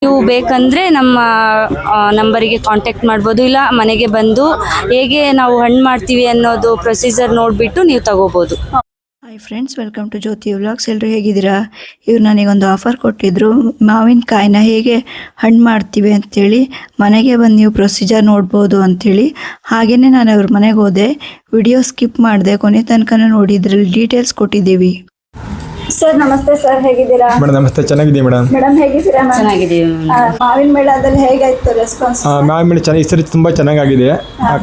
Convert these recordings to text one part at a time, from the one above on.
ನೀವು ಬೇಕಂದ್ರೆ ನಮ್ಮ ನಂಬರಿಗೆ ಕಾಂಟ್ಯಾಕ್ಟ್ ಮಾಡ್ಬೋದು, ಇಲ್ಲ ಮನೆಗೆ ಬಂದು ಹೇಗೆ ನಾವು ಹಣ್ಣು ಮಾಡ್ತೀವಿ ಅನ್ನೋದು ಪ್ರೊಸೀಜರ್ ನೋಡಿಬಿಟ್ಟು ನೀವು ತಗೋಬೋದು. Hi friends, welcome to Jyoti vlogs. ಎಲ್ಲರೂ ಹೇಗಿದ್ದೀರಾ? ಇವ್ರು ನನಗೊಂದು ಆಫರ್ ಕೊಟ್ಟಿದ್ರು, ಮಾವಿನಕಾಯಿನ ಹೇಗೆ ಹಣ್ಣು ಮಾಡ್ತೀವಿ ಅಂಥೇಳಿ ಮನೆಗೆ ಬಂದು ನೀವು ಪ್ರೊಸೀಜರ್ ನೋಡ್ಬೋದು ಅಂಥೇಳಿ. ಹಾಗೆಯೇ ನಾನು ಅವ್ರ ಮನೆಗೆ ಹೋದೆ, ವಿಡಿಯೋ ಸ್ಕಿಪ್ ಮಾಡಿದೆ, ಕೊನೆ ತನಕ ನೋಡಿ, ಇದರಲ್ಲಿ ಡೀಟೇಲ್ಸ್ ಕೊಟ್ಟಿದ್ದೀವಿ. ಸರ್ ನಮಸ್ತೆ ಸರ್, ಹೇಗಿದ್ದೀರಾ? ಮೇಡಮ್ ನಮಸ್ತೆ, ಚೆನ್ನಾಗಿದ್ದೀವಿ ಮೇಡಮ್. ಮೇಡಮ್ ಹೇಗಿದ್ದೀರಾ? ಚೆನ್ನಾಗಿದ್ದೀವಿ. ಮಾವಿನ ಮೇಳದಲ್ಲಿ ಹೇಗಾಯ್ತು ರೆಸ್ಪಾನ್ಸ್? ಮಾವಿನ ಮೇಳ ಚೆನ್ನಾಗಿ, ಈ ಸರಿ ತುಂಬ ಚೆನ್ನಾಗಿದೆ.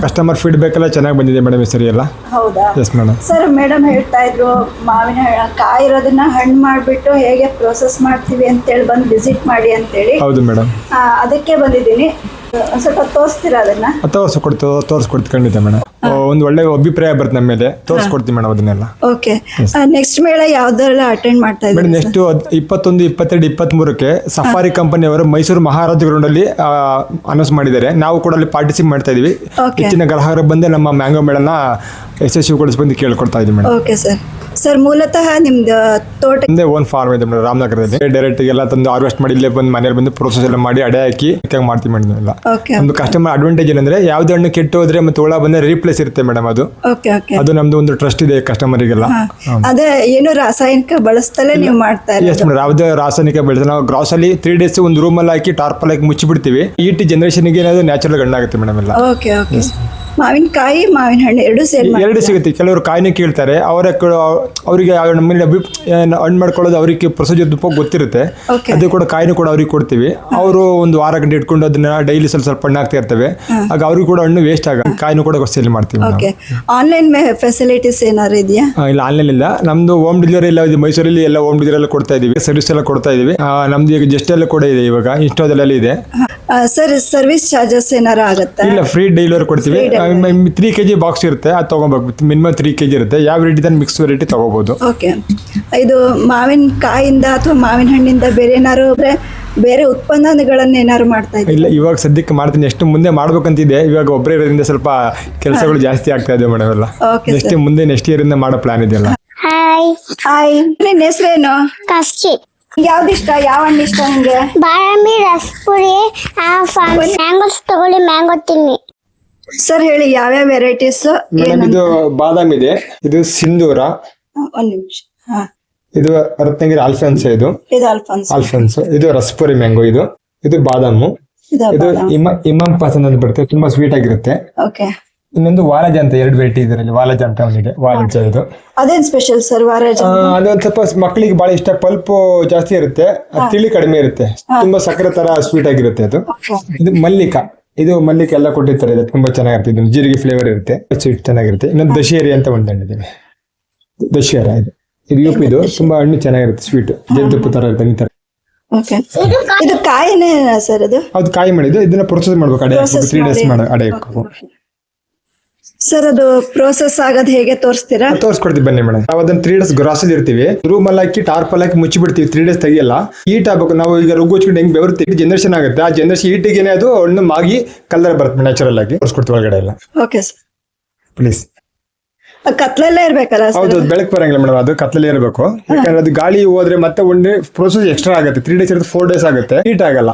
ಕಸ್ಟಮರ್ ಫೀಡ್ಬ್ಯಾಕ್ ಎಲ್ಲ ಚೆನ್ನಾಗಿ ಬಂದಿದೆ ಮೇಡಮ್ ಈ ಸರಿ ಎಲ್ಲ. ಹೌದಾ? Yes madam. ಸರ್ ಮೇಡಮ್ ಹೇಳ್ತಾ ಇದ್ರು, ಮಾವಿನ ಕಾಯಿ ಇರೋದನ್ನ ಹಣ್ಣು ಮಾಡಿಬಿಟ್ಟು ಹೇಗೆ ಪ್ರೋಸೆಸ್ ಮಾಡ್ತೀವಿ ಅಂತೇಳಿ ಬಂದು ವಿಸಿಟ್ ಮಾಡಿ ಅಂತೇಳಿ. ಹೌದು ಮೇಡಮ್. ಅದಕ್ಕೆ ಬಂದಿದ್ದೀನಿ. ಸ್ವಲ್ಪ ತೋರಿಸ್ತೀರಾ ಅದನ್ನ? ತೋರಿಸ್ಕೊಡ್ತೀವಿ ಖಂಡಿತ ಮೇಡಮ್. ಒಂದು ಒಳ್ಳೆ ಅಭಿಪ್ರಾಯ ಬರುತ್ತೆ ನಮ್ಮ ಮೇಲೆ, ತೋರಿಸ್ಕೊಡ್ತೀವಿ ಮೇಡಮ್ ಅದನ್ನೆಲ್ಲ. ಓಕೆ. ನೆಕ್ಸ್ಟ್ ಮೇಳ ಯಾವ್ದೆಲ್ಲ ಅಟೆಂಡ್ ಮಾಡ್ತಾ ಇದ್ದೀವಿ ಮೇಡಮ್? ನೆಕ್ಸ್ಟ್ 21, 22, 23ಕ್ಕೆ ಸಫಾರಿ ಕಂಪನಿಯವರು ಮೈಸೂರು ಮಹಾರಾಜ ಗ್ರೌಂಡಲ್ಲಿ ಅನೌನ್ಸ್ ಮಾಡಿದ್ದಾರೆ. ನಾವು ಕೂಡ ಅಲ್ಲಿ ಪಾರ್ಟಿಸಿಪೇಟ್ ಮಾಡ್ತಾ ಇದೀವಿ. ಹೆಚ್ಚಿನ ಗ್ರಾಹಕರು ಬಂದು ನಮ್ಮ ಮ್ಯಾಂಗೋ ಮೇಳನ ಯಶಸ್ವಿಗೊಳಿಸಿ ಕೇಳ್ಕೊಡ್ತಾ ಇದೀವಿ ಮೇಡಮ್. Okay sir. ಸರ್ ಮೂಲತಃ ನಿಮ್ದು ತೋಟ ಓನ್ ಫಾರ್ಮ್ ಇದೆ ಮೇಡಮ್ ರಾಮನಗರದಲ್ಲಿ. ಡೈರೆಕ್ಟ್ ಎಲ್ಲ ತಂದು ಹಾರ್ವೆಸ್ಟ್ ಮಾಡಿ ಇಲ್ಲೇ ಬಂದು ಮನೇಲಿ ಬಂದು ಪ್ರೋಸೆಸ್ ಎಲ್ಲ ಮಾಡಿ ಅಡೆ ಹಾಕಿ ಮಾಡ್ತೀವಿ ಮೇಡಮ್ ಎಲ್ಲ. ಒಂದು ಕಸ್ಟಮರ್ ಅಡ್ವಾಂಟೇಜ್ ಏನಂದ್ರೆ ಯಾವ್ದು ಹಣ್ಣು ಕೆಟ್ಟು ಹೋದ್ರೆ ಮತ್ತೆ ಹುಳ ಬಂದ್ರೆ ರೀಪ್ಲೇಸ್ ಇರುತ್ತೆ ಮೇಡಮ್. ಅದು ನಮ್ದು ಒಂದು ಟ್ರಸ್ಟ್ ಇದೆ ಕಸ್ಟಮರಿಗೆಲ್ಲ. ಅದೇ ಏನು ರಾಸಾಯನಿಕ ಬಳಸ್ತಲೇ ನೀವು ಮಾಡ್ತಾ ಇದ್ದೀರಾ? ಎಸ್ ಮೇಡಮ್, ಯಾವುದೇ ರಾಸಾಯನಿಕ ಬೆಳೆದ ನಾವು ಗ್ರಾಸ್ ಅಲ್ಲಿ 3 days ಒಂದು ರೂಮ್ ಅಲ್ಲಿ ಹಾಕಿ ಟಾರ್ಪಲ್ ಹಾಕಿ ಮುಚ್ಚಿ ಬಿಡ್ತೀವಿ. ಈಟ್ ಜನರೇಷನ್ಗೆ ಏನಾದ್ರು ನ್ಯಾಚುರಲ್ ಹಣ್ಣಾಗುತ್ತೆ ಮೇಡಮ್ ಎಲ್ಲ. Okay okay. ಮಾವಿನಕಾಯಿ ಮಾವಿನ ಹಣ್ಣು ಎರಡು ಸಿಗುತ್ತೆ. ಕೆಲವರು ಕಾಯಿನೇ ಕೇಳ್ತಾರೆ, ಅವರಿಗೆ ನಮ್ಮಲ್ಲಿ ಹಣ್ಣು ಮಾಡ್ಕೊಳ್ಳೋದು ಅವರಿಗೆ ಪ್ರೊಸೀಜರ್ ಗೊತ್ತಿರುತ್ತೆ. ಅದು ಕೂಡ ಕಾಯಿನೂ ಕೂಡ ಅವ್ರಿಗೆ ಕೊಡ್ತೀವಿ. ಅವರು ಒಂದು ವಾರ ಗಂಟೆ ಇಟ್ಕೊಂಡು ಅದನ್ನ ಡೈಲಿ ಸ್ವಲ್ಪ ಹಣ್ಣು ಹಾಕ್ತಾ ಇರ್ತೇವೆ. ಆಗ ಅವ್ರಿಗೆ ಕೂಡ ಹಣ್ಣು ವೇಸ್ಟ್ ಆಗ ಕಾಯಿನೂ ಕೂಡ ಸೇಲ್ ಮಾಡ್ತೀವಿ. ಆನ್ಲೈನ್ ಫೆಸಿಲಿಟೀಸ್ ಏನಾದ್ರು ಇದೆಯಾ? ಇಲ್ಲ, ಆನ್ಲೈನ್ ಇಲ್ಲ. ನಮ್ದು ಹೋಮ್ ಡೆಲಿವರಿ ಎಲ್ಲ ಇದೆ, ಮೈಸೂರಲ್ಲಿ ಎಲ್ಲ ಹೋಮ್ ಡೆಲಿವರಿ ಎಲ್ಲ ಕೊಡ್ತಾ ಇದೀವಿ, ಸರ್ವಿಸ್ ಎಲ್ಲ ಕೊಡ್ತಾ ಇದೀವಿ. ನಮ್ದು ಈಗ ಜಸ್ಟ್ ಎಲ್ಲ ಕೂಡ ಇದೆ, ಇವಾಗ ಇನ್ಸ್ಟಾದಲ್ಲಿ ಇದೆ. ಸರ್ ಸರ್ವಿಸ್ ಚಾರ್ಜಸ್ ಏನಾರು ಆಗುತ್ತೆ? ಇಲ್ಲ, ಫ್ರೀ ಡೆಲಿವರಿ ಕೊಡ್ತೀವಿ. 3 kg ಬಾಕ್ಸ್ ಇರುತ್ತೆ, ಅದು ತಗೋಬೇಕು. ಮಿನಿಮಮ್ 3 kg ಇರುತ್ತೆ. ಯಾವ ರೇಟ್ ಇದೆ ಮಿಕ್ಸ್ ರೇಟ್ ತಗೋಬಹುದು. ಓಕೆ. ಇದು ಮಾವಿನಕಾಯಿಂದ ಅಥವಾ ಮಾವಿನ ಹಣ್ಣಿಂದ ಬೇರೆ ಏನಾರು ಬೇರೆ ಉತ್ಪನ್ನಗಳನ್ನ ಏನಾರು ಮಾಡ್ತಾ ಇದ್ದೀವಿ? ಇಲ್ಲ, ಇವಾಗ ಸದ್ಯಕ್ಕೆ ಮಾಡ್ತೀನಿ. ಎಷ್ಟು ಮುಂದೆ ಮಾಡ್ಬೇಕಂತಿದೆ. ಇವಾಗ ಒಬ್ಬರೇ ಇರೋದ್ರಿಂದ ಸ್ವಲ್ಪ ಕೆಲಸಗಳು ಜಾಸ್ತಿ ಆಗ್ತಾ ಇದೆ ಮೇಡಮ್ ಎಲ್ಲ. ನೆಕ್ಸ್ಟ್ ಇಯರ್ ಇಂದ ಮಾಡೋ ಪ್ಲಾನ್ ಇದೆಯಲ್ಲ. ಹಾಯ್, ನಿನ್ನ ಹೆಸರೇನು? ಕಸ್ಚಿ. ಯಾವ್ದಿಷ್ಟ? ಯಾವ ಹಣ್ಣು ಇಷ್ಟ ನಿಂಗೆ? ಬಾದಾಮಿ, ರಸಪುರಿ, ಮ್ಯಾಂಗೋಸ್ ತಗೊಳ್ಳಿ, ಮ್ಯಾಂಗೋ ತಿನ್ನಿ. ಸರ್ ಹೇಳಿ, ಯಾವ್ಯಾವ ವೆರೈಟೀಸ್? ಇದು ಬಾದಾಮಿ ಇದೆ, ಇದು ಸಿಂಧೂರ, ಒಂದ್ ನಿಮಿಷ. ಇದು ರತ್ನಗಿರಿ ಅಲ್ಫೆನ್ಸ್, ಇದು ಅಲ್ಫೆನ್ಸ್, ಇದು ರಸಪುರಿ ಮ್ಯಾಂಗೋ, ಇದು ಬಾದಾಮು, ಇದು ಇಮಾಮ್ ಪಸಂದ್ ಅಂತ ಬರುತ್ತೆ, ತುಂಬಾ ಸ್ವೀಟ್ ಆಗಿರುತ್ತೆ. ಓಕೆ. ಇನ್ನೊಂದು ವಾಲಜ ಅಂತ 2 ವೆರೈಟಿ ಇದರಲ್ಲಿ. ವಾಲಜ ಅಂತ ಒಂದಿದೆ, ವಾಲಜ ಇದು. ಅದೇನ್ ಸ್ಪೆಷಲ್ ಸರ್ ವಾಲಜ? ಅದೊಂದು ಸ್ವಲ್ಪ ಮಕ್ಕಳಿಗೆ ಬಹಳ ಇಷ್ಟ. ಪಲ್ಪ್ ಜಾಸ್ತಿ ಇರುತ್ತೆ, ತಿಳಿ ಕಡಿಮೆ ಇರುತ್ತೆ, ತುಂಬಾ ಸಕ್ಕರೆ ತರ ಸ್ವೀಟ್ ಆಗಿರುತ್ತೆ ಅದು. ಇದು ಮಲ್ಲಿಕ ಎಲ್ಲ ಕೊಟ್ಟಿರ್ತಾರೆ, ಇದು ತುಂಬಾ ಚೆನ್ನಾಗಿರುತ್ತೆ. ಇದು ಜೀರಿಗೆ ಫ್ಲೇವರ್ ಇರುತ್ತೆ, ಸ್ವೀಟ್ ಚೆನ್ನಾಗಿರುತ್ತೆ. ಇನ್ನೊಂದು ದಶೇರಿ ಅಂತ ಒಂದು ಹಣ್ಣಿದೆ, ದಶೇರ. ಇದು ಯುಪಿದು, ತುಂಬಾ ಹಣ್ಣು ಚೆನ್ನಾಗಿರುತ್ತೆ, ಸ್ವೀಟ್ ಜೇನುತುಪ್ಪ ತರ ಇರುತ್ತೆ. ಇದು ಕಾಯಿನೇ ಸರ್? ಅದು ಕಾಯಿ ಮಾಡಿದ್ದು. ಇದನ್ನ ಪ್ರೊಸೆಸ್ ಮಾಡ್ಬೇಕು, ಅಡೆ 3 days ಅಡೆ ಹಾಕಬೇಕು. ಸರ್ ಅದು ಪ್ರೋಸೆಸ್ ಆಗೋದು ಹೇಗೆ ತೋರಿಸ್ತೀರಾ? ತೋರಿಸ್ಕೊಡ್ತೀವಿ ಬನ್ನಿ ಮೇಡಮ್. ನಾವು ಅದನ್ನ 3 days ಗ್ರಾಸಲ್ಲಿ ಇರ್ತೀವಿ, ರೂಮ್ ಅಲ್ಲಿ ಹಾಕಿ ಟಾರ್ಪಲ್ ಹಾಕಿ ಮುಚ್ಚಿ ಬಿಡ್ತೀವಿ. 3 days ತೆಗಿಯಲ್ಲ. ಹೀಟ್ ಆಗ್ಬೇಕು. ನಾವು ಈಗ ರುಗ್ಗು ಹಚ್ಕೊಂಡು ಹೆಂಗ್ ಬೆವರ್ತೀವಿ, ಜನರೇಷನ್ ಆಗುತ್ತೆ. ಆ ಜನರೇಷನ್ ಹೀಟಿಗೆ ಅದು ಹಣ್ಣು ಮಾಗಿ ಕಲರ್ ಬರುತ್ತೆ ನ್ಯಾಚುರಲ್ ಆಗಿ. ತೋರಿಸ್ಕೊಡ್ತೀವಿ ಒಳಗಡೆ ಎಲ್ಲ. Okay sir, please. ಕತ್ಲಲ್ಲೇ ಇರ್ಬೇಕಲ್ಲ? ಹೌದು, ಬೆಳಕು ಬರಂಗಿಲ್ಲ ಮೇಡಮ್, ಅದು ಕತ್ಲಲ್ಲೇ ಇರಬೇಕು. ಯಾಕಂದ್ರೆ ಅದು ಗಾಳಿ ಹೋದ್ರೆ ಮತ್ತೆ ಒಂದು ಪ್ರೋಸೆಸ್ ಎಕ್ಸ್ಟ್ರಾ ಆಗುತ್ತೆ. 3 days ಇರುತ್ತೆ, 4 days ಆಗುತ್ತೆ, ಹೀಟ್ ಆಗಲ್ಲ.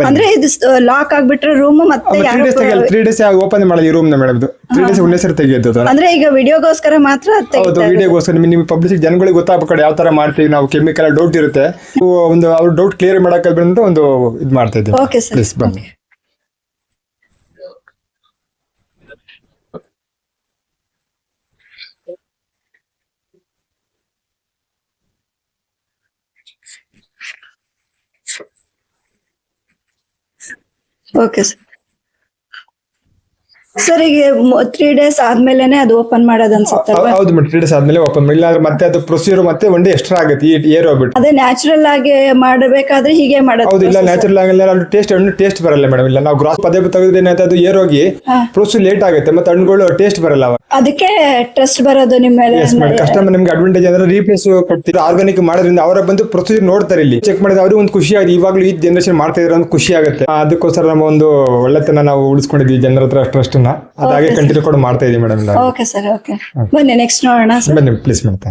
ಅಂದ್ರೆ ಇದು ಲಾಕ್ ಆಗ್ಬಿಟ್ರೆ ರೂಮ್ ಮತ್ತೆ 3 days ತೆಗಿಯಲ್ಲ. 3 days ಓಪನ್ ಮಾಡಲ್ಲ ಈ ರೂಮ್ ನ ಮೇಡಮ್. 3 days ಒಂದೇ ಸರಿ ತೆಗೆಯೋದು. ಅಂದ್ರೆ ಈಗ ವಿಡಿಯೋಗೋಸ್ಕರ ಮಾತ್ರ? ಹೌದು, ವಿಡಿಯೋಗೋಸ್ಕರ. ನಿಮ್ಮ ಪಬ್ಲಿಸಿಟಿ ಜನಗಳಿಗೆ ಗೊತ್ತಾಗಬೇಕು ಯಾವ ತರ ಮಾಡ್ತೀವಿ ನಾವು. ಕೆಮಿಕಲ್ ಡೌಟ್ ಇರುತ್ತೆ, ಒಂದು ಅವ್ರ ಡೌಟ್ ಕ್ಲಿಯರ್ ಮಾಡಕ್ಕೆ ಬಂದು ಒಂದು ಇದು ಮಾಡ್ತಾ ಇದ್ದೀವಿ. ಓಕೆ ಸರ್, ಪ್ಲೀಸ್ ಬನ್ನಿ. Okay sir. ಸರ್ ಈಗ 3 days ಆದ್ಮೇಲೆನೆ ಅದು ಓಪನ್ ಮಾಡೋದು ಅನ್ಸುತ್ತೆ? ಹೌದು ಮೇಡಮ್, 3 days ಆದ್ಮೇಲೆ ಓಪನ್ ಮಾಡಿಲ್ಲ ಅಂದ್ರೆ ಮತ್ತೆ ಅದು ಪ್ರೊಸೀಜರ್ ಮತ್ತೆ 1 day ಎಕ್ಸ್ಟ್ರಾ ಆಗುತ್ತೆ. ಏರ್ ಹೋಗ್ಬಿಟ್ಟು ಅದೇ ನ್ಯಾಚುರಲ್ ಆಗಿ ಮಾಡಬೇಕಾದ್ರೆ ಹೀಗೆ ಮಾಡೋದು? ಹೌದು, ಇಲ್ಲ ನ್ಯಾಚುರಲ್ ಆಗಿಲ್ಲ ಹಣ್ಣು ಟೇಸ್ಟ್ ಬರಲ್ಲ ಮೇಡಮ್. ಇಲ್ಲ, ನಾವು ಗ್ರಾಸ್ ಪದೇ ತೆಗೆದ್ರೆ ಏನಾಯ್ತು, ಅದು ಏರ್ ಹೋಗಿ ಪ್ರೊಸೀಜರ್ ಲೇಟ್ ಆಗುತ್ತೆ, ಮತ್ತೆ ಹಣ್ಣುಗಳು ಟೇಸ್ಟ್ ಬರಲ್ಲ. ಅದಕ್ಕೆ ಟ್ರಸ್ಟ್ ಬರೋದು ನಿಮ್ಮ ಮೇಲೆ. ಕಸ್ಟಮರ್ ನಿಮ್ಗೆ ಅಡ್ವಾಂಟೇಜ್ ಅಂದ್ರೆ ರೀಪ್ಲೇಸ್ ಕೊಡ್ತೀವಿ. ಆರ್ಗಾನಿಕ್ ಮಾಡೋದ್ರಿಂದ ಅವರ ಬಂದು ಪ್ರೊಸೀಜರ್ ನೋಡ್ತಾರೆ, ಇಲ್ಲಿ ಚೆಕ್ ಮಾಡಿದ್ರೆ ಅವ್ರಿಗೆ ಒಂದು ಖುಷಿ ಆಗಿದೆ. ಇವಾಗಲೂ ಈ ಜನರೇಷನ್ ಮಾಡ್ತಾ ಇದ್ರೆ ಒಂದು ಖುಷಿ ಆಗುತ್ತೆ. ಅದಕ್ಕೋಸ್ಕರ ನಮ್ಮ ಒಂದು ಒಳ್ಳೆತನ ನಾವು ಉಳಿಸ್ಕೊಂಡಿದ್ವಿ ಜನರ ಹತ್ರ ಟ್ರಸ್ಟ್ ನ. ಅದಾಗೆ ಕಂಟಿನ್ಯೂ ಕೂಡ ಮಾಡ್ತಾ ಇದೀವಿ ಮೇಡಮ್. Okay sir, okay. ಬನ್ನಿ ನೆಕ್ಸ್ಟ್ ನೋಡೋಣ. ಬನ್ನಿ ಪ್ಲೀಸ್ ಮಾಡ್ತಾ.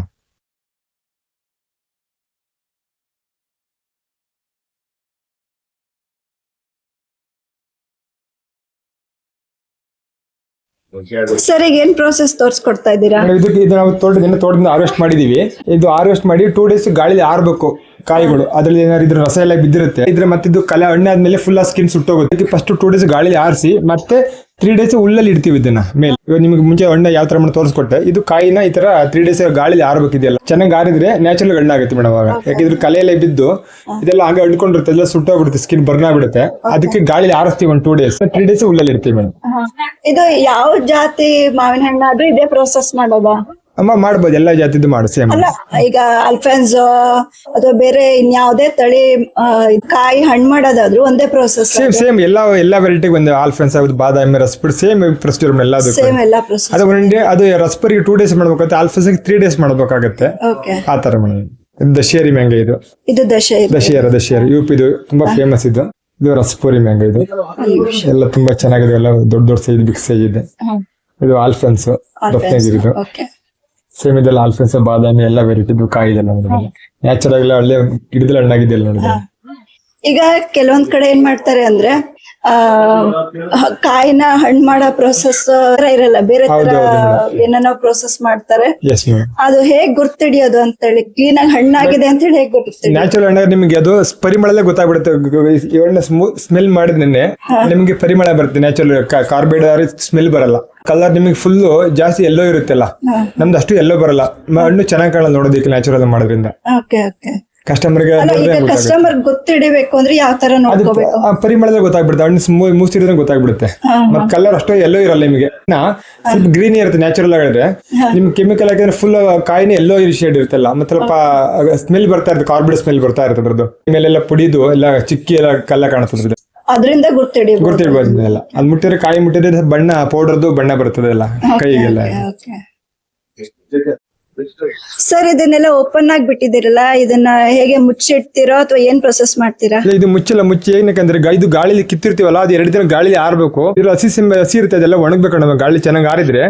ಸರ್ ಈಗ ಏನ್ ಪ್ರೋಸೆಸ್ ತೋರಿಸ್ಕೊಡ್ತಾ ಇದ್ದೀರಾ? ಇದು ನಾವು ತೋಟದಿಂದ ಹಾರ್ವೆಸ್ಟ್ ಮಾಡಿದೀವಿ. ಇದು ಹಾರ್ವೆಸ್ಟ್ ಮಾಡಿ 2 days ಗಾಳಿಲಿ ಆರ್ಬೇಕು ಕಾಯಿಗಳು. ಅದ್ರಲ್ಲಿ ಏನಾದ್ರು ಇದ್ರ ರಸ ಎಲ್ಲ ಬಿದ್ದಿರುತ್ತೆ. ಇದ್ರ ಮತ್ತೆ ಇದು ಕಲೆ ಹಣ್ಣಾದ್ಮೇಲೆ ಫುಲ್ ಸ್ಕಿನ್ ಸುಟ್ಟೋಗುತ್ತೆ. ಫಸ್ಟ್ 2 days ಗಾಳಿಲಿ ಆರಿಸಿ ಮತ್ತೆ 3 days ಉಳ್ಳಲ್ಲಿ ಇಡ್ತೀವಿ ಇದನ್ನ ಮೇಲೆ. ಇವಾಗ ನಿಮ್ಗೆ ಮುಂಚೆ ಹಣ್ಣು ಯಾವ ತರ ಮಾಡಿ ತೋರಿಸ್ಕೊಟ್ಟೆ, ಇದು ಕಾಯಿನ ಈ ತರ 3 days ಗಾಳಿಲಿ ಆರ್ಬೇಕಿದೆಯಲ್ಲ. ಚೆನ್ನಾಗಿ ಆರಿದ್ರೆ ನ್ಯಾಚುರಲ್ ಹಣ್ಣಾಗುತ್ತೆ ಮೇಡಮ್. ಅವಾಗ ಯಾಕಿದ್ರೆ ಕಲೆಯಲ್ಲೇ ಬಿದ್ದು ಇದೆಲ್ಲ ಹಂಗೆ ಅಂಡ್ಕೊಂಡಿರುತ್ತೆ, ಎಲ್ಲ ಸುಟ್ಟೋಗ್ಬಿಡುತ್ತೆ, ಸ್ಕಿನ್ ಬರ್ನ್ ಆಗ್ಬಿಡುತ್ತೆ. ಅದಕ್ಕೆ ಗಾಳಿಲಿ ಆರಿಸ್ತೀವಿ ಒಂದು 2 days, 3 days ಉಳ್ಳಲ್ಲಿ ಇಡ್ತೀವಿ ಮೇಡಮ್. ಇದು ಯಾವ ಜಾತಿ ಮಾವಿನ ಹಣ್ಣಾದ್ರೂ ಇದೇ ಪ್ರೋಸೆಸ್ ಮಾಡೋದಾ? ಅಮ್ಮ ಮಾಡ್ಬೋದು, ಎಲ್ಲಾ ಜಾತಿದ್ದು ಮಾಡು ಸೇಮ್. ಅಲ್ಲ ಈಗ ಅಲ್ಫೆನ್ಸೋ ಅಥವಾ ಬೇರೆ ಇನ್ಯಾವುದೇ ತಳಿ ಕಾಯಿ ಹಣ್ಣು ಮಾಡೋದಾದ್ರೂ ಒಂದೇ ಪ್ರೋಸೆಸ್? ಸೇಮ್ ಎಲ್ಲಾ ವೆರೈಟಿ ಒಂದು ಆಲ್ಫೆನ್ಸ್ ಆಗುತ್ತೆ, ಬಾದಾಮಿ, ರಸ್ಪುರಿ ಸೇಮ್ ಪ್ರೊಸೀಜರ್ ಎಲ್ಲದೂ ಸೇಮ್ ಎಲ್ಲ ಪ್ರೋಸೆಸ್. ಅದು ಅದು ರಸ್ಪರಿಗೆ 2 days ಮಾಡ್ಬೇಕಾಗುತ್ತೆ, ಆಲ್ಫೆನ್ಸ್ 3 days ಮಾಡ್ಬೇಕಾಗತ್ತೆ. ಆ ತರ ಮೇಡಮ್. ದಶೇರಿ ಮ್ಯಾಂಗೋ ಇದು ದಶೇರ ಯುಪಿದು ತುಂಬಾ ಫೇಮಸ್. ಇದು ರಸಪುರಿ ಮ್ಯಾಂಗೋ ಎಲ್ಲ ತುಂಬಾ ಚೆನ್ನಾಗಿದೆ, ಎಲ್ಲ ದೊಡ್ಡ ಸೈಜ್ ಬಿಗ್ ಸೈಜ್ ಇದೆ. ಇದು ಆಲ್ಫೆನ್ಸ್ ರತ್ನಗಿರಿದು ಸೇಮ್ ಇದೆಲ್ಲ ಆಲ್ಫೆನ್ಸ್, ಬಾದಾಮಿ ಎಲ್ಲ ವೆರೈಟಿದು ಕಾಯಿ ಇದೆಲ್ಲ ನ್ಯಾಚುರಲ್ ಒಳ್ಳೆ ಗಿಡದಲ್ಲಿ ಹಣ್ಣಾಗಿದೆಯಲ್ಲ ನೋಡಿದ್ರೆ. ಈಗ ಕೆಲವೊಂದ್ ಕಡೆ ಏನ್ ಮಾಡ್ತಾರೆ ಅಂದ್ರೆ ಕಾಯಿನ ಹಣ್ಣು ಮಾಡೋ ಪ್ರೋಸೆಸ್ ಇರಲ್ಲ, ಬೇರೆ ತರ ಏನೇನೋ ಪ್ರೋಸೆಸ್ ಮಾಡ್ತಾರೆ. ಅದು ಹೇಗ್ ಗುರ್ತಿಡಿಯೋದು ಅಂತ ಹೇಳಿ, ಕ್ಲೀನ್ ಆಗಿ ಹಣ್ಣಾಗಿದೆ ಅಂತ ಹೇಳಿ ಹೇಗ್ ಗುರ್ತಿಡಿ? ನ್ಯಾಚುರಲ್ ಹಣ್ಣಾಗ ನಿಮ್ಗೆ ಅದು ಪರಿಮಳಲ್ಲೇ ಗೊತ್ತಾಗ್ಬಿಡುತ್ತೆ. ಹಣ್ಣು ಸ್ಮೆಲ್ ಮಾಡಿದ್ರೆ ನಿಮ್ಗೆ ಪರಿಮಳ ಬರುತ್ತೆ. ನ್ಯಾಚುರಲ್ ಕಾರ್ಬೈಡ್ ಸ್ಮೆಲ್ ಬರಲ್ಲ. ಕಲರ್ ನಿಮಗೆ ಫುಲ್ ಜಾಸ್ತಿ ಎಲ್ಲೋ ಇರುತ್ತಲ್ಲ, ನಮ್ದು ಅಷ್ಟು ಎಲ್ಲೋ ಬರಲ್ಲ. ಹಣ್ಣು ಚೆನ್ನಾಗಿ ಕಾಣಲ್ಲ ನೋಡೋದಕ್ಕೆ ನ್ಯಾಚುರಲ್ ಮಾಡೋದ್ರಿಂದ. ಕಸ್ಟಮರ್ ಗೊತ್ತಿಡಬೇಕು ಅಂದ್ರೆ ಯಾವ ತರ ನೋಡ್ಕೋಬೇಕು? ಪರಿಮಳದಲ್ಲಿ ಗೊತ್ತಾಗ್ಬಿಡುತ್ತೆ, ಹಣ್ಣು ಮೂಸಿರೋದ್ರೆ ಗೊತ್ತಾಗ್ಬಿಡುತ್ತೆ. ಮತ್ತೆ ಕಲರ್ ಅಷ್ಟೇ ಎಲ್ಲೋ ಇರಲ್ಲ ನಿಮಗೆ, ಸ್ವಲ್ಪ ಗ್ರೀನ್ ಇರುತ್ತೆ ನ್ಯಾಚುರಲ್ ಆಗಿದ್ರೆ. ನಿಮ್ಗೆ ಕೆಮಿಕಲ್ ಹಾಕಿದ್ರೆ ಫುಲ್ ಕಾಯಿನ ಎಲ್ಲೋ ಶೇಡ್ ಇರುತ್ತಲ್ಲ, ಮತ್ತೆ ಸ್ವಲ್ಪ ಸ್ಮೆಲ್ ಬರ್ತಾ ಇರುತ್ತೆ, ಕಾರ್ಬೈಡ್ ಸ್ಮೆಲ್ ಬರ್ತಾ ಇರುತ್ತೆ ಅದ್ರದ್ದು. ಮೇಲೆಲ್ಲ ಪುಡಿದು ಎಲ್ಲ ಚಿಕ್ಕಿ ಎಲ್ಲ ಕಲ್ಲ ಕಾಣಿಸ್ತದೆ, ಅದರಿಂದ ಗುರ್ತಿಡ್ಬೋದು. ಎಲ್ಲ ಅದ್ ಮುಟ್ಟಿದ್ರೆ ಕಾಯಿ ಮುಟ್ಟಿದ್ರೆ ಬಣ್ಣ ಪೌಡರ್ದು ಬಣ್ಣ ಬರ್ತದೆ ಎಲ್ಲ ಕೈಗೆಲ್ಲ. ಸರ್ ಇದನ್ನೆಲ್ಲ ಓಪನ್ ಆಗಿ ಬಿಟ್ಟಿದ್ದೀರಲ್ಲ, ಇದನ್ನ ಹೇಗೆ ಮುಚ್ಚಿಡ್ತೀರೋ ಅಥವಾ ಏನ್ ಪ್ರೊಸೆಸ್ ಮಾಡ್ತೀರಾ? ಇದು ಮುಚ್ಚಿ ಏನಕ್ಕಂದ್ರೆ ಇದು ಗಾಳಿಲಿ ಕಿತ್ತಿರ್ತೀವಲ್ಲ, ಅದು 2 ದಿನ ಗಾಳಿಲಿ ಆರ್ಬೇಕು. ಇದು ಹಸಿ ಇರುತ್ತೆ, ಅದೆಲ್ಲ ಒಣಗ್ಬೇಕು ನಮಗೆ. ಗಾಳಿ ಚೆನ್ನಾಗಿ ಆರಿದ್ರೆ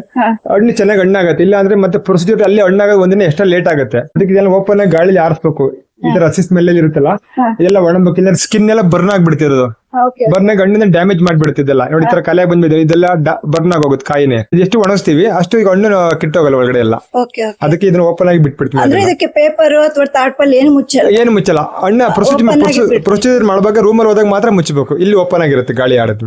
ಹಣ್ಣು ಚೆನ್ನಾಗಿ ಹಣ್ಣಾಗತ್ತೆ. ಇಲ್ಲ ಅಂದ್ರೆ ಮತ್ತೆ ಪ್ರೊಸೀಜರ್ ಅಲ್ಲಿ ಹಣ್ಣಾಗ ಒಂದಿನ ಎಷ್ಟ ಲೇಟ್ ಆಗುತ್ತೆ. ಅದಕ್ಕೆ ಇದೆಲ್ಲ ಓಪನ್ ಆಗಿ ಗಾಳಿಲಿ ಆರಿಸ್ಬೇಕು. ಈ ತರ ಹಸಿ ಸ್ಮೆಲ್ ಇರುತ್ತಲ್ಲ ಇದೆಲ್ಲ ಒಣಗ್ಬೇಕು. ಇಲ್ಲ ಸ್ಕಿನ್ ಎಲ್ಲ ಬರ್ನ್ ಆಗ್ಬಿಡ್ತಿರೋದು, ಬರ್ನ್ ಆಗಿ ಹಣ್ಣಿನ ಡ್ಯಾಮೇಜ್ ಮಾಡ್ಬಿಡ್ತಿದ್ದೆಲ್ಲ ನೋಡಿ. ಈ ತರ ಕಲೆ ಬಂದ್ಬಿಟ್ಟು ಇದೆಲ್ಲ ಬರ್ನ್ ಆಗೋಗುತ್ತೆ ಕಾಯಿನೇ. ಎಷ್ಟು ಒಣಗಿಸ್ತೀವಿ ಅಷ್ಟು ಈಗ ಹಣ್ಣು ಕಿಟ್ಟೋಗಲ್ಲ ಒಳಗಡೆ ಎಲ್ಲ. ಅದಕ್ಕೆ ಇದನ್ನ ಓಪನ್ ಆಗಿ ಬಿಟ್ಬಿಡ್ತೀವಿ. ಇದಕ್ಕೆ ಪೇಪರ್ ಅಥವಾ ತಾಡ್ಪಲ್ ಏನು ಮುಚ್ಚಲ್ಲ. ಹಣ್ಣು ಪ್ರೊಸೀಜರ್ ಮಾಡುವಾಗ ರೂಮಲ್ಲಿ ಹೋದಾಗ ಮಾತ್ರ ಮುಚ್ಚಬೇಕು. ಇಲ್ಲಿ ಓಪನ್ ಆಗಿರುತ್ತೆ, ಗಾಳಿ ಆಡುತ್ತೆ.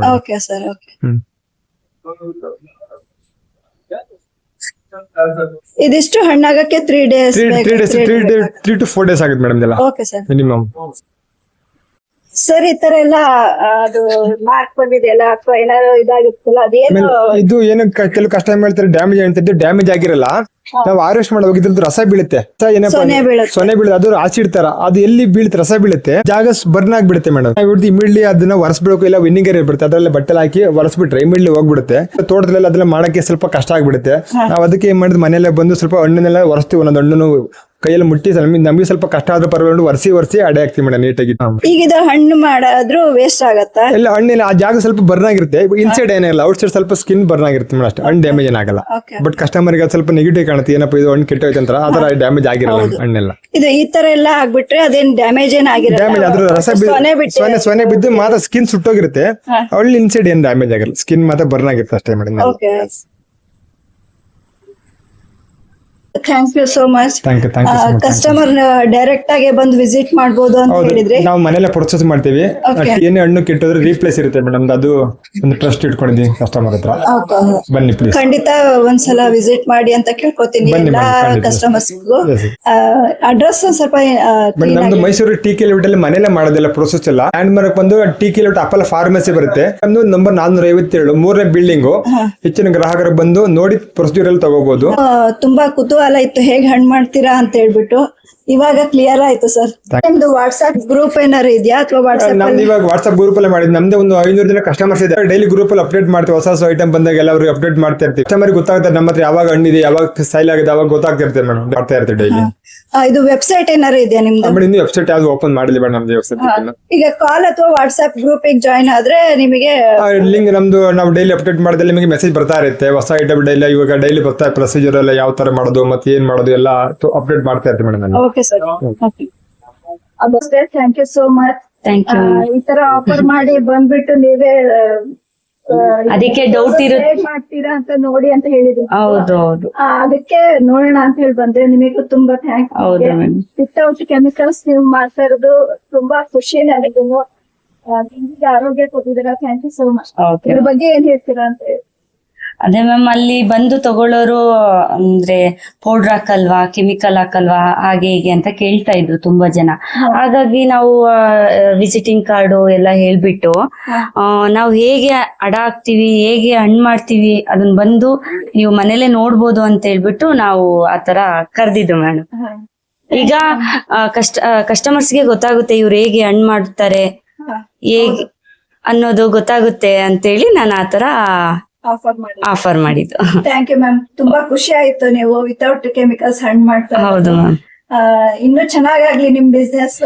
ಇದಿಷ್ಟು ಹಣ್ಣಾಗಕ್ಕೆ 3 days 3 to 4 days ಆಗುತ್ತೆ madam. Okay sir, minimum. Sir ಈ ತರ ಎಲ್ಲ ಅದು ಮಾರ್ಕ್ ಬಂದಿದೆಯಲ್ಲ ಅಥವಾ ಏನಾದ್ರು ಇದಾಗಿತ್ತಲ್ಲ, ಅದೇನು ಇದು ಏನು ಕೆಲವು ಕಷ್ಟ ಹೇಳ್ತಾರೆ ಡ್ಯಾಮೇಜ್ ಅಂತ. ಡ್ಯಾಮೇಜ್ ಆಗಿರಲ್ಲ, ನಾವು ಹಾರ್ವೆಸ್ಟ್ ಮಾಡುವಾಗ ಇದ್ರದ್ದು ರಸ ಬೀಳುತ್ತೆ. ಸೊನೆ ಬೀಳುತ್ತೆ, ಅದು ಆಸಿಡ್ ತರ. ಅದು ಎಲ್ಲಿ ಬೀಳುತ್ತೆ, ರಸ ಬೀಳುತ್ತೆ, ಜಾಗ ಬರ್ನ್ ಆಗ್ಬಿಡುತ್ತೆ ಮೇಡಮ್. ಇಮಿಡ್ಲಿ ಅದನ್ನ ಒರೆಸ್ಬಿಡಬೇಕು. ಇಲ್ಲ ವಿನಿಗರ್ ಇರ್ಬಿಡುತ್ತೆ, ಅದ್ರಲ್ಲಿ ಬಟ್ಟೆ ಹಾಕಿ ಒರೆಸ್ಬಿಟ್ರೆ ಇಮಿಡ್ಲಿ ಹೋಗ್ಬಿಡುತ್ತೆ. ತೋಟದಲ್ಲಿ ಅದನ್ನ ಮಾಡಕ್ಕೆ ಸ್ವಲ್ಪ ಕಷ್ಟ ಆಗ್ಬಿಡುತ್ತೆ. ನಾವು ಅದಕ್ಕೆ ಏನ್ ಮಾಡಿದ್ ಮನೆಯಲ್ಲೇ ಬಂದು ಸ್ವಲ್ಪ ಹಣ್ಣನ್ನೆಲ್ಲ ಒರೆಸ್ತೀವಿ. ಒಂದೊಂದು ಹಣ್ಣು ಕೈಯಲ್ಲಿ ಮುಟ್ಟಿ ನಮ್ಗೆ ಸ್ವಲ್ಪ ಕಷ್ಟ ಆದ್ರೂ ಪರವಾಗಿ ಒರೆಸಿ ಅಡೆ ಹಾಕ್ತಿವಿ ಮೇಡಮ್ ನೀಟಾಗಿ. ಈಗ ಹಣ್ಣು ಮಾಡಾದ್ರೂ ವೇಸ್ಟ್ ಆಗತ್ತಾ? ಇಲ್ಲ, ಹಣ್ಣಿಲ್ಲ, ಆ ಜಾಗ ಸ್ವಲ್ಪ ಬರ್ನ್ ಆಗಿರುತ್ತೆ. ಇನ್ಸೈಡ್ ಏನಿಲ್ಲ, ಔಟ್ ಸೈಡ್ ಸ್ವಲ್ಪ ಸ್ಕಿನ್ ಬರ್ನ್ ಆಗಿರುತ್ತೆ ಮೇಡಮ್ ಅಷ್ಟೇ. ಹಣ್ಣು ಡ್ಯಾಮೇಜ್ ಏನಾಗಲ್ಲ. ಬಟ್ ಕಸ್ಟಮರ್ಗೆ ಸ್ವಲ್ಪ ನೆಗೆಟಿವ್ ಕಾಣುತ್ತೆ, ಏನಪ್ಪ ಇದು ಹಣ್ಣು ಕೆಟ್ಟೋಯ್ತು ಅಂತ. ಆ ತರ ಡ್ಯಾಮೇಜ್ ಆಗಿರಲ್ಲ ಹಣ್ಣೆಲ್ಲ. ಇದು ಈ ತರ ಎಲ್ಲ ಆಗ್ಬಿಟ್ರೆ ಅದೇನ್ ಡ್ಯಾಮೇಜ್ ಏನಾಗಿರಲ್ಲ. ಡ್ಯಾಮೇಜ್ ಅದ್ರ ರಸ ಸೊನೆ ಬಿದ್ದು ಮಾತ್ರ ಸ್ಕಿನ್ ಸುಟ್ಟೋಗಿರುತ್ತೆ. ಒಳ್ಳೆ ಇನ್ಸೈಡ್ ಏನ್ ಡ್ಯಾಮೇಜ್ ಆಗಿರಲ್ಲ, ಸ್ಕಿನ್ ಮಾತ್ರ ಬರ್ನ್ ಆಗಿರುತ್ತೆ ಅಷ್ಟೇ madam. Thank you so much. Customer direct ಆಗಿ ಬಂದು ವಿಸಿಟ್ ಮಾಡಬಹುದು ಅಂತ ಹೇಳಿದ್ರೆ ನಾವು ಮನೆಯಲ್ಲೇ ಪ್ರೊಸೆಸ್ ಮಾಡ್ತೀವಿ. ಏನೇ ಹಣ್ಣು ಕೆಟ್ಟೋದ್ರೆ ರೀಪ್ಲೇಸ್ ಇರುತ್ತೆ ಮೇಡಮ್. ಅದು ಒಂದು ಟ್ರಸ್ಟ್ ಇಟ್ಕೊಂಡಿದ್ದೀವಿ ಕಸ್ಟಮರ್ ಹತ್ರ. ಬನ್ನಿ ಪ್ಲೀಸ್, ಖಂಡಿತ ಒಂದ್ಸಲ ವಿಸಿಟ್ ಮಾಡಿ ಅಂತ ಕೇಳ್ಕೊತೀನಿ ಎಲ್ಲ ಕಸ್ಟಮರ್ಸ್ಗೂ. ಅಡ್ರೆಸ್ ಸ್ವಲ್ಪ ನಮ್ದು ಮೈಸೂರು ಟಿ.ಕೆ. ಲೇಔಟ್ ಅಲ್ಲಿ ಮನೆಯಲ್ಲೇ ಮಾಡೋದಿಲ್ಲ ಪ್ರೊಸೆಸ್ ಎಲ್ಲ. ಲ್ಯಾಂಡ್ ಮಾರ್ಕ್ ಬಂದು ಟಿ.ಕೆ. ಲೇಔಟ್ ಅಪೋಲೋ ಫಾರ್ಮಸಿ ಬರುತ್ತೆ. ನಮ್ದು ನಂಬರ್ 457 3ನೇ ಬಿಲ್ಡಿಂಗ್. ಹೆಚ್ಚಿನ ಗ್ರಾಹಕರು ಬಂದು ನೋಡಿ ಪ್ರೊಸೀಜರ್ ಅಲ್ಲಿ ತಗೋಬಹುದು. ತುಂಬಾ ಕುತೂಹಲ ಇತ್ತು ಹೇಗೆ ಹಣ್ಣು ಮಾಡ್ತೀರಾ ಅಂತ ಹೇಳ್ಬಿಟ್ಟು. ಇವಾಗ ಕ್ಲಿಯರ್ ಆಯ್ತು ಸರ್. ನಿಮ್ದು ವಾಟ್ಸ್ಆಪ್ ಗ್ರೂಪ್ ಏನಾರು ಇದೆಯಾ ಅಥವಾ ನಮ್ದು ಇವಾಗ ವಾಟ್ಸ್ಆಪ್ ಗ್ರೂಪ್ ಅಲ್ಲೇ ಮಾಡಿದ್ವಿ. ನಮ್ದು ಒಂದು 500 ಜನ ಕಸ್ಟಮರ್ಸ್ ಇದೆ. ಡೈಲಿ ಗ್ರೂಪ್ ಅಲ್ಲಿ ಅಪ್ಡೇಟ್ ಮಾಡ್ತೀವಿ. ಹೊಸ ಐಟಮ್ ಬಂದಾಗ ಎಲ್ಲರೂ ಅಪ್ಡೇಟ್ ಮಾಡ್ತಾ ಇರ್ತೀವಿ. ಕಸ್ಟಮರ್ ಗೊತ್ತಾಗ್ತದೆ ನಮ್ಮ ಹತ್ರ ಯಾವಾಗ ಹಣ್ಣಿದೆ, ಯಾವಾಗ ಸೈಲ್ ಆಗಿದೆ, ಅವಾಗ ಗೊತ್ತಾಗ್ತಿರ್ತೇವೆ ಮೇಡಮ್. ಮಾಡ್ತಾ ಇರ್ತೀವಿ ಡೈಲಿ. ಇದು ವೆಬ್ಸೈಟ್ ಏನಾರು ಇದೆಯಾ ನಿಮ್ದು? ಇನ್ನು ವೆಬ್ಸೈಟ್ ಯಾವ್ದು ಓಪನ್ ಮಾಡಿಲ್ಲ ಮೇಡಮ್ ನಮ್ದು ವೆಬ್ಸೈಟ್. ಈಗ ಕಾಲ್ ಅಥವಾ ವಾಟ್ಸ್ಆಪ್ ಗ್ರೂಪ್ ಜಾಯಿನ್ ಆದ್ರೆ ನಿಮಗೆ ಲಿಂಕ್ ನಮ್ದು ನಾವು ಡೈಲಿ ಅಪ್ಡೇಟ್ ಮಾಡಿದ್ರೆ ನಿಮಗೆ ಮೆಸೇಜ್ ಬರ್ತಾ ಇರುತ್ತೆ. ಹೊಸ ಐಟಮ್ ಡೈಲಿ ಇವಾಗ ಡೈಲಿ ಬರ್ತಾ ಪ್ರೊಸೀಜರ್ ಎಲ್ಲ ಯಾವ ತರ ಮಾಡೋದು ಮತ್ತೆ ಏನ್ ಮಾಡೋದು ಎಲ್ಲ ಅಪ್ಡೇಟ್ ಮಾಡ್ತಾ ಇರ್ತೀವಿ madam. Okay sir, thank you so much. Thank you. ಈ ತರ ಆಫರ್ ಮಾಡಿ ಬಂದ್ಬಿಟ್ಟು ನೀವೇ ಅದಕ್ಕೆ ಡೌಟ್ ಇರುತ್ತೆ. ಹೇಗ್ ಮಾಡ್ತೀರಾ ಅಂತ ನೋಡಿ ಅಂತ ಹೇಳಿದ್ರು. ಹೌದು ಹೌದು ಅದಕ್ಕೆ ನೋಡೋಣ ಅಂತ ಹೇಳಿ ಬಂದ್ರೆ ನಿಮಗೂ ತುಂಬಾ ಥ್ಯಾಂಕ್ಸ್. ಹೌದು ಮೇಡಮ್. ವಿತೌಟ್ ಕೆಮಿಕಲ್ಸ್ ನೀವು ಮಾಡ್ತಾ ಇರೋದು ತುಂಬಾ ಖುಷಿ ನನಗೆ. ನಿಮ್ಗೆ ಆರೋಗ್ಯ ಕೊಟ್ಟಿದ್ದೀರಾ, thank you so much. Okay. ಇದ್ರ ಬಗ್ಗೆ ಏನ್ ಹೇಳ್ತೀರಾ ಅಂತ ಹೇಳಿ. ಅದೇ ಮ್ಯಾಮ್, ಅಲ್ಲಿ ಬಂದು ತಗೊಳ್ಳೋರು ಅಂದ್ರೆ ಪೌಡರ್ ಹಾಕಲ್ವಾ, ಕೆಮಿಕಲ್ ಹಾಕಲ್ವಾ, ಹಾಗೆ ಹೀಗೆ ಅಂತ ಕೇಳ್ತಾ ಇದ್ರು ತುಂಬಾ ಜನ. ಹಾಗಾಗಿ ನಾವು ವಿಸಿಟಿಂಗ್ ಕಾರ್ಡು ಎಲ್ಲ ಹೇಳ್ಬಿಟ್ಟು ನಾವು ಹೇಗೆ ಅಡ ಹಾಕ್ತಿವಿ, ಹೇಗೆ ಹಣ್ಣು ಮಾಡ್ತೀವಿ ಅದನ್ನ ಬಂದು ನೀವು ಮನೇಲೆ ನೋಡ್ಬೋದು ಅಂತ ಹೇಳ್ಬಿಟ್ಟು ನಾವು ಆತರ ಕರ್ದಿದ್ದು ಮೇಡಮ್. ಈಗ ಕಸ್ಟಮರ್ಸ್ಗೆ ಗೊತ್ತಾಗುತ್ತೆ ಇವ್ರು ಹೇಗೆ ಹಣ್ಣು ಮಾಡ್ತಾರೆ ಹೇಗೆ ಅನ್ನೋದು ಗೊತ್ತಾಗುತ್ತೆ ಅಂತೇಳಿ ನಾನು ಆತರ ಆಫರ್ ಮಾಡಿದ್ದು. Thank you ma'am. ತುಂಬಾ ಖುಷಿ ಆಯ್ತು ನೀವು ವಿತೌಟ್ ಕೆಮಿಕಲ್ಸ್ ಹಣ್ಣು ಮಾಡ್ತಾ ಇರೋದು. ಹೌದು ಮ್ಯಾಮ್. ಇನ್ನೂ ಚೆನ್ನಾಗಾಗ್ಲಿ ನಿಮ್ ಬಿಸ್ನೆಸ್,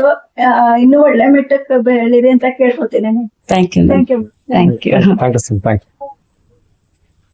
ಇನ್ನೂ ಒಳ್ಳೆ ಮಟ್ಟಕ್ಕೆ ಬೆಳೀರಿ ಅಂತ ಕೇಳ್ಕೊತೀನಿ. Thank you. Thank you. Thank you. Thank you.